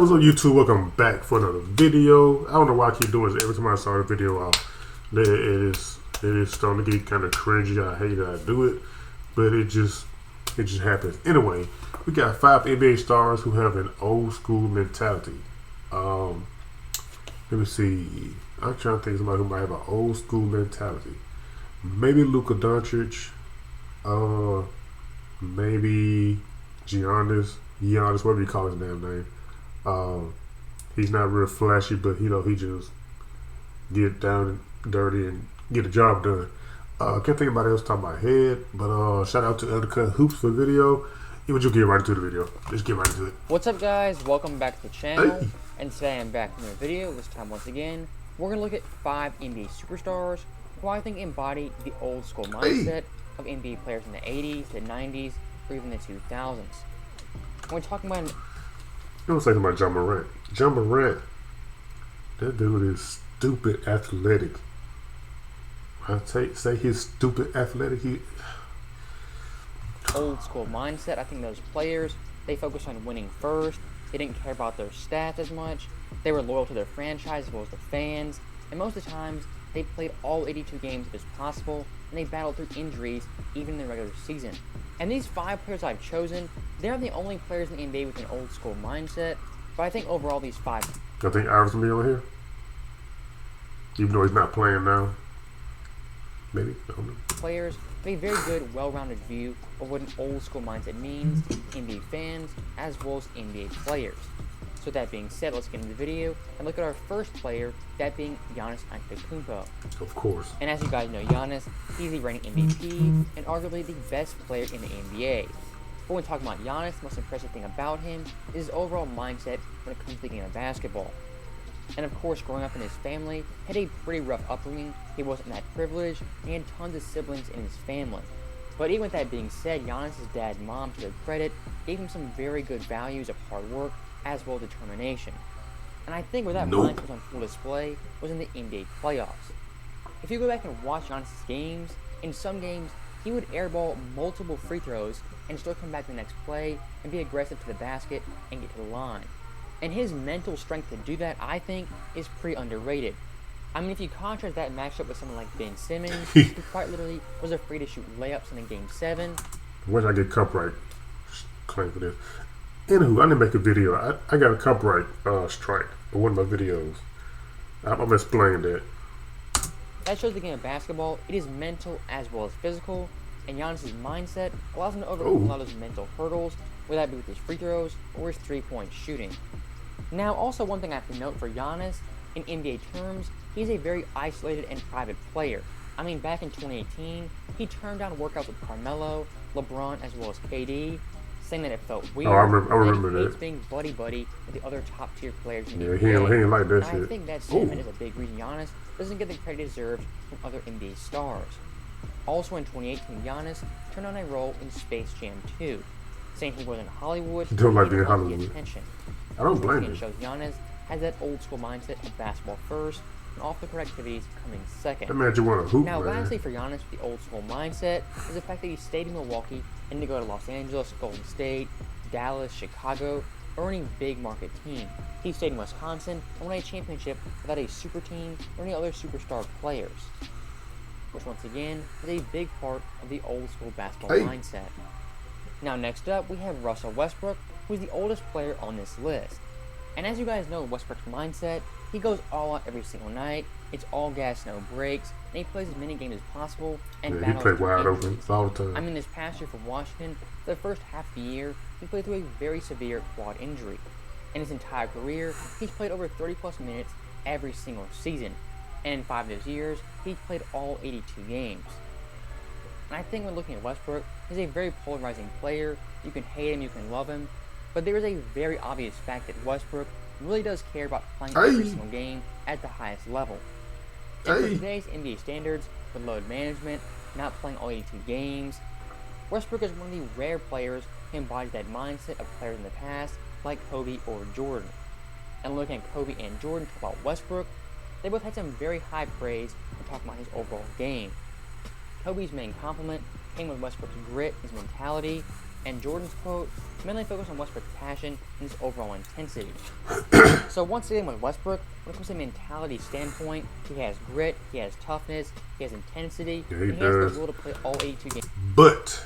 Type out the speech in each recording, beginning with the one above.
What's up, YouTube? Welcome back for another video. I don't know why I keep doing this. Every time I start a video out, it is starting to get kind of cringy. I hate that I do it, but it just happens. Anyway, we got 5 NBA stars who have an old school mentality. Let me see. I'm trying to think of somebody who might have an old school mentality. Maybe Luka Doncic. Maybe Giannis, whatever you call his damn name. He's not real flashy, but he just get down and dirty and get the job done. Can't think of anybody else top of my head, but shout out to Undercut Hoops for the video. Even you get right into the video. Just get right into it. What's up, guys? Welcome back to the channel. Hey. And today I'm back in a video. This time once again, we're gonna look at 5 NBA superstars who I think embody the old school mindset of NBA players in the 80s, the 90s, or even the 2000s. When we're talking about You don't say something about John Morant. John Morant, that dude is stupid athletic. I say he's stupid athletic. old school mindset, I think those players, they focused on winning first. They didn't care about their stats as much. They were loyal to their franchise as well as the fans. And most of the times, they played all 82 games as possible, and they battled through injuries even in the regular season. And these 5 players I've chosen, they're the only players in the NBA with an old school mindset. But I think overall these 5 I think Iverson be on here, even though he's not playing now. Maybe. I don't know. players have a very good, well-rounded view of what an old school mindset means to NBA fans as well as NBA players. So that being said, let's get into the video and look at our first player, that being Giannis Antetokounmpo. Of course. And as you guys know, Giannis, he's the reigning MVP and arguably the best player in the NBA. But when talking about Giannis, the most impressive thing about him is his overall mindset when it comes to the game of basketball. And of course, growing up in his family, had a pretty rough upbringing. He wasn't that privileged, and he had tons of siblings in his family. But even with that being said, Giannis' dad and mom, to their credit, gave him some very good values of hard work as well as determination. And I think where that mindset was on full display was in the NBA playoffs. If you go back and watch Giannis' games, in some games, he would airball multiple free throws and still come back the next play and be aggressive to the basket and get to the line. And his mental strength to do that, I think, is pretty underrated. I mean, if you contrast that matchup with someone like Ben Simmons, who quite literally was afraid to shoot layups in Game 7. When I get copyright claim for this. Anywho, I didn't make a video. I got a copyright strike for one of my videos. I'm explaining that. That shows the game of basketball. It is mental as well as physical, and Giannis' mindset allows him to overcome a lot of those mental hurdles, whether that be with his free throws or his three-point shooting. Now, also one thing I have to note for Giannis, in NBA terms, he's a very isolated and private player. I mean, back in 2018, he turned down workouts with Carmelo, LeBron, as well as KD, saying that it felt weird. Oh, I remember and he hates that. being buddy-buddy with the other top-tier players in the Yeah, NBA. he ain't like that And shit. I think that statement is a big reason Giannis doesn't get the credit he deserves from other NBA stars. Also in 2018, Giannis turned on a role in Space Jam 2, saying he wasn't Hollywood. Don't like being didn't want the Hollywood. attention. I don't blame It him. shows Giannis has that old school mindset of basketball first and off-the-court activities coming second. That man just want to hoop, Now, man. lastly for Giannis, the old school mindset is the fact that he stayed in Milwaukee and to go to Los Angeles, Golden State, Dallas, Chicago, or any big market team. He stayed in Wisconsin and won a championship without a super team or any other superstar players, which once again is a big part of the old school basketball mindset. Now next up, we have Russell Westbrook, who is the oldest player on this list. And as you guys know, Westbrook's mindset, he goes all out every single night. It's all gas, no breaks, and he plays as many games as possible and Yeah, he battles played through wide injuries. open all the time. I mean, this past year for Washington, for the first half of the year, he played through a very severe quad injury. In his entire career, he's played over 30-plus minutes every single season. And in 5 of those years, he's played all 82 games. And I think when looking at Westbrook, he's a very polarizing player. You can hate him, you can love him. But there is a very obvious fact that Westbrook really does care about playing every single game at the highest level. And for today's NBA standards, with load management, not playing all 82 games, Westbrook is one of the rare players who embodies that mindset of players in the past, like Kobe or Jordan. And looking at Kobe and Jordan talk about Westbrook, they both had some very high praise when talking about his overall game. Kobe's main compliment came with Westbrook's grit, his mentality, And Jordan's quote mainly focused on Westbrook's passion and his overall intensity. So once again with Westbrook, when it comes to a mentality standpoint, he has grit, he has toughness, he has intensity, and he has the will to play all 82 games. But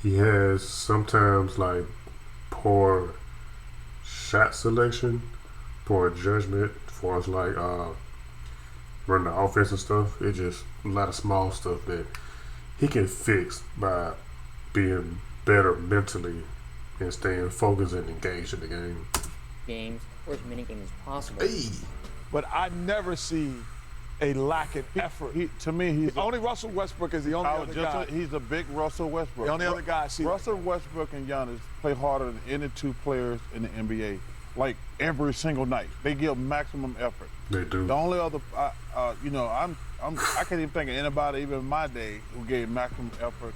he has sometimes like poor shot selection, poor judgment as far as like running the offense and stuff. It's just a lot of small stuff that he can fix by being better mentally and staying focused and engaged in the game. Games or as many games as possible. Hey. But I never see a lack of effort. To me, he's Only Russell Westbrook is the only other guy. he's a big Russell Westbrook. The only other guy I see. Russell Westbrook and Giannis play harder than any two players in the NBA. Like every single night, they give maximum effort. They do. The only other, I can't even think of anybody, even in my day, who gave maximum effort.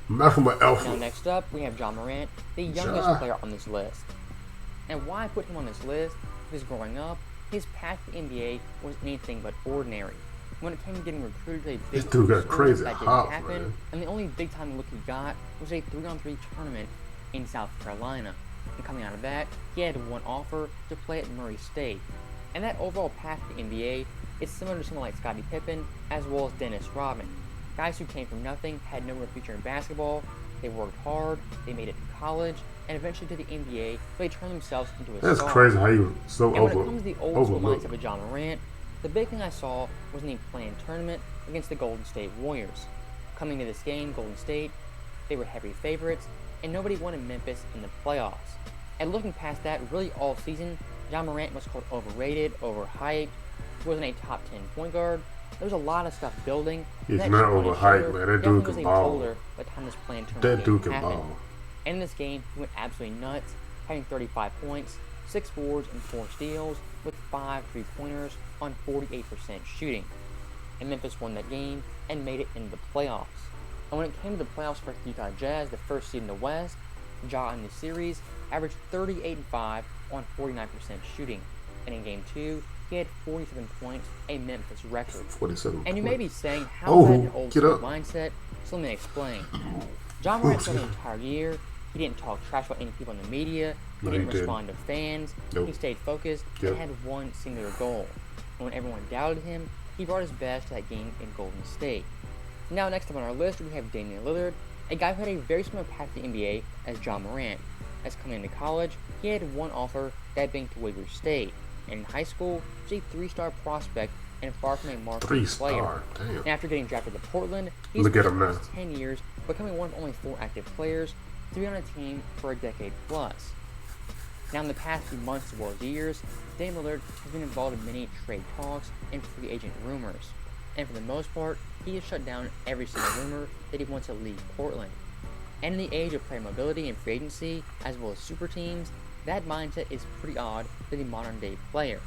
Malcolm Now Alpha. next up, we have John Morant, the youngest player on this list. And why I put him on this list? Because growing up, his path to the NBA was anything but ordinary. When it came to getting recruited to a This big dude got school, crazy that didn't hops, happen, man. and the only big time look he got was a 3-on-3 tournament in South Carolina. And coming out of that, he had one offer to play at Murray State. And that overall path to the NBA is similar to someone like Scottie Pippen as well as Dennis Rodman. Guys who came from nothing, had no real future in basketball, they worked hard, they made it to college, and eventually to the NBA, where they turned themselves into a That's star. crazy how you so And when it comes to the old school overlooked. mindset of John Morant, the big thing I saw was in the play-in tournament against the Golden State Warriors. Coming to this game, Golden State, they were heavy favorites, and nobody wanted Memphis in the playoffs. And looking past that, really all season, John Morant was called overrated, overhyped. He wasn't a top 10 point guard. There was a lot of stuff building. He's That not chip on his overhyped, shoulder man. That dude definitely can was a ball. boulder by the time this play-in tournament That game dude can happened. ball. And in this game, he went absolutely nuts, having 35 points, 6 boards, and 4 steals, with 5 3-pointers on 48% shooting. And Memphis won that game and made it into the playoffs. And when it came to the playoffs for the Utah Jazz, the first seed in the West, Ja in the series averaged 38-5 on 49% shooting. And in Game 2, he had 47 points, a Memphis record. 47 And you may be points. saying, how Oh, is that an old get school up. mindset? So let me explain. John Morant spent the entire year. He didn't talk trash about any people in the media. He No, he didn't didn't. respond to fans. Nope. He stayed focused Yep. and had one singular goal. And when everyone doubted him, he brought his best to that game in Golden State. Now, next up on our list, we have Damien Lillard, a guy who had a very similar path to the NBA as John Morant. As coming into college, he had one offer, that being to Weber State. And in high school, he was a 3-star prospect and far from a marquee player. 3-star, damn. And after getting drafted to Portland, he's Look at played him for now. the past 10 years, becoming one of only 4 active players to be on a team for a decade plus. Now, in the past few months as well as years, Damien Lillard has been involved in many trade talks and free agent rumors. And for the most part, he has shut down every single rumor that he wants to leave Portland. And in the age of player mobility and free agency, as well as super teams, that mindset is pretty odd for the modern day player.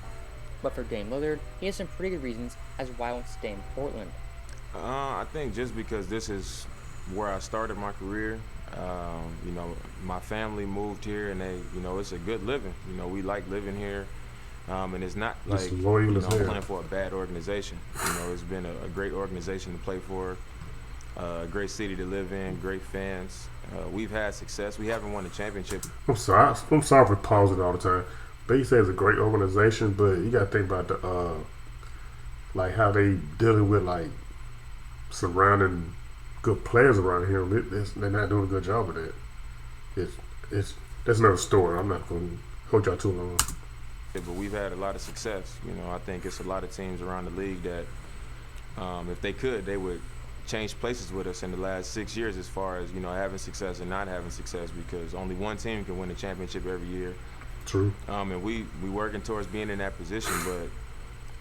But for Dame Lillard, he has some pretty good reasons as why he wants to stay in Portland. I think just because this is where I started my career, my family moved here, and it's a good living. We like living here, and it's not It's like loyal as I'm hell. playing for a bad organization. It's been a great organization to play for, a great city to live in, great fans. We've had success. We haven't won a championship. I'm sorry for pausing all the time. But you say it's a great organization, but you gotta think about the like how they dealing with like surrounding good players around here. They're not doing a good job of that. It's that's another story. I'm not gonna hold y'all too long. But we've had a lot of success. I think it's a lot of teams around the league that, if they could, they would change places with us in the last 6 years as far as having success and not having success, because only one team can win a championship every year. True. And we working towards being in that position.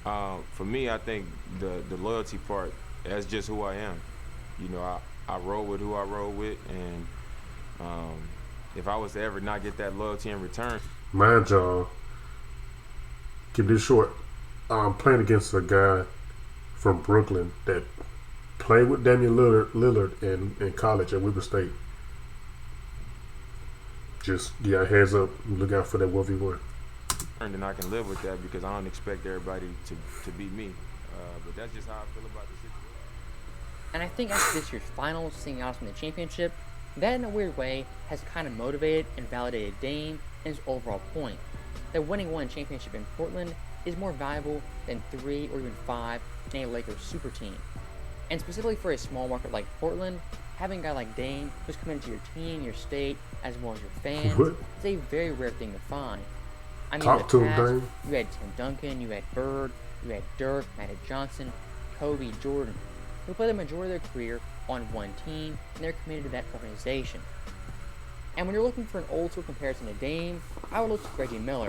But for me, I think the loyalty part, that's just who I am. I roll with who I roll with, and if I was to ever not get that loyalty in return. Mind y'all, keep this short. I'm playing against a guy from Brooklyn that played with Damien Lillard in college at Weber State. Just, heads up, look out for that 1v1. And I can live with that because I don't expect everybody to beat me. But that's just how I feel about the situation. And I think after this year's finals, seeing us in the championship, That, in a weird way, has kind of motivated and validated Dame and his overall point that winning one championship in Portland is more valuable than 3 or even 5 in a Lakers super team. And specifically for a small market like Portland, having a guy like Dame who's committed to your team, your state, as well as your fans, is a very rare thing to find. I mean, Talk to in the him, past, Dame. you had Tim Duncan, you had Bird, you had Dirk, Magic Johnson, Kobe, Jordan, who played the majority of their career on one team, and they're committed to that organization. And when you're looking for an old school comparison to Dame, I would look to Reggie Miller,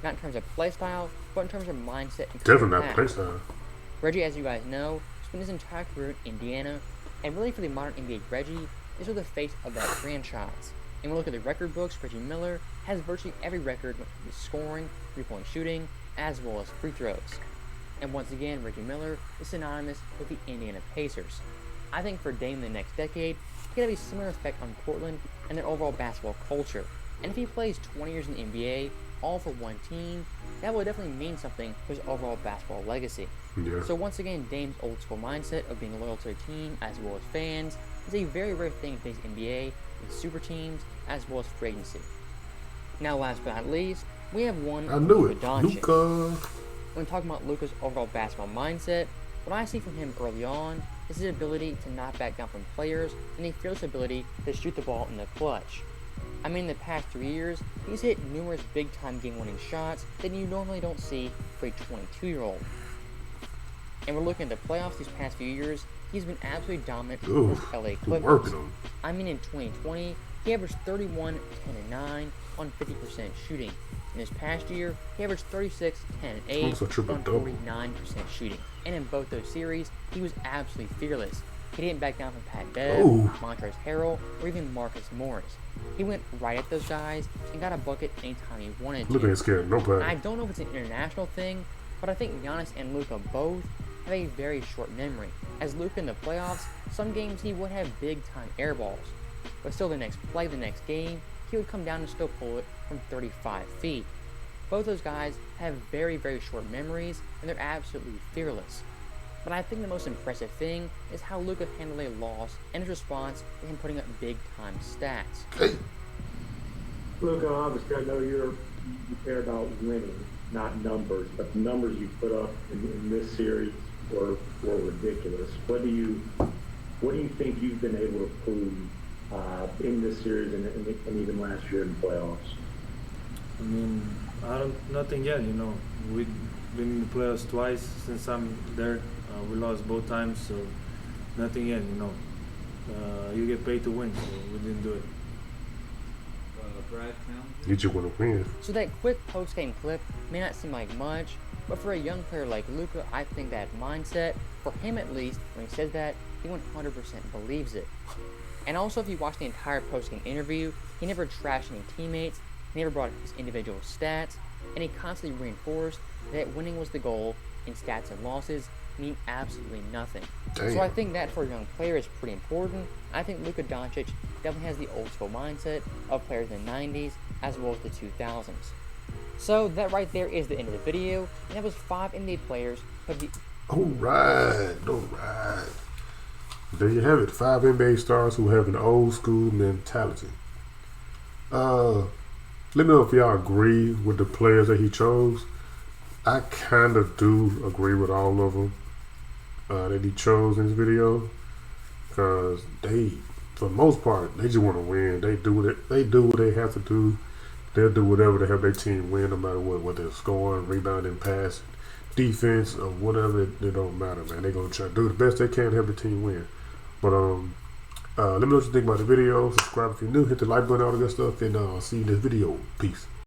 not in terms of play style, but in terms of mindset and Definitely not impact. play style. Reggie, as you guys know, spent his entire career in Indiana, and really for the modern NBA, Reggie is the face of that franchise. And when we look at the record books, Reggie Miller has virtually every record when it comes to scoring, three-point shooting, as well as free throws. And once again, Reggie Miller is synonymous with the Indiana Pacers. I think for Dame in the next decade, he could have a similar effect on Portland and their overall basketball culture. And if he plays 20 years in the NBA, all for one team, that will definitely mean something for his overall basketball legacy. Yeah. So once again, Dame's old school mindset of being loyal to a team as well as fans is a very rare thing in today's NBA with super teams as well as free agency. Now last but not least, we have one I knew Luka it. Doncic. Luka. When talking about Luka's overall basketball mindset, what I see from him early on is his ability to not back down from players and a fearless ability to shoot the ball in the clutch. I mean, in the past 3 years, he's hit numerous big-time game-winning shots that you normally don't see for a 22-year-old. And we're looking at the playoffs these past few years, he's been absolutely dominant with LA Clippers. Working on. I mean, in 2020, he averaged 31, 10, and 9 on 50% shooting. In this past year, he averaged 36, 10, and 8 Almost a on triple-double. 49% shooting. And in both those series, he was absolutely fearless. He didn't back down from Pat Bev, Ooh. Montrezl Harrell, or even Marcus Morris. He went right at those guys and got a bucket anytime he wanted to. Luka ain't scared of nobody. I don't know if it's an international thing, but I think Giannis and Luka both have a very short memory. As Luka in the playoffs, some games he would have big-time air balls. But still the next play, the next game, he would come down and still pull it from 35 feet. Both those guys have very, very short memories, and they're absolutely fearless. But I think the most impressive thing is how Luka handled a loss and his response to him putting up big-time stats. Hey. Luka, obviously, I know you care about winning, not numbers, but the numbers you put up in this series were ridiculous. What do you think you've been able to prove in this series and even last year in the playoffs? I mean, nothing yet, you know. We've been in the playoffs twice since I'm there. We lost both times, so nothing yet, you know. You get paid to win, so we didn't do it. You just want to win. So that quick post-game clip may not seem like much, but for a young player like Luka, I think that mindset, for him at least, when he says that, he 100% believes it. And also, if you watch the entire post-game interview, he never trashed any teammates, he never brought up his individual stats, and he constantly reinforced that winning was the goal, and stats and losses mean absolutely nothing. Damn. So I think that for a young player is pretty important. I think Luka Doncic definitely has the old school mindset of players in the 90s as well as the 2000s. So that right there is the end of the video, and that was 5 NBA players who have the Alright. There you have it. 5 NBA stars who have an old school mentality. Let me know if y'all agree with the players that he chose. I kind of do agree with all of them that he chose in this video, because they, for the most part, they just want to win. They do what they have to do. They'll do whatever to help their team win, no matter what they're scoring, rebounding, passing, defense, or whatever. It don't matter, man. They're gonna try to do the best they can to help the team win. But let me know what you think about the video. Subscribe if you're new. Hit the like button, all the good stuff, and I'll see you in this video. Peace.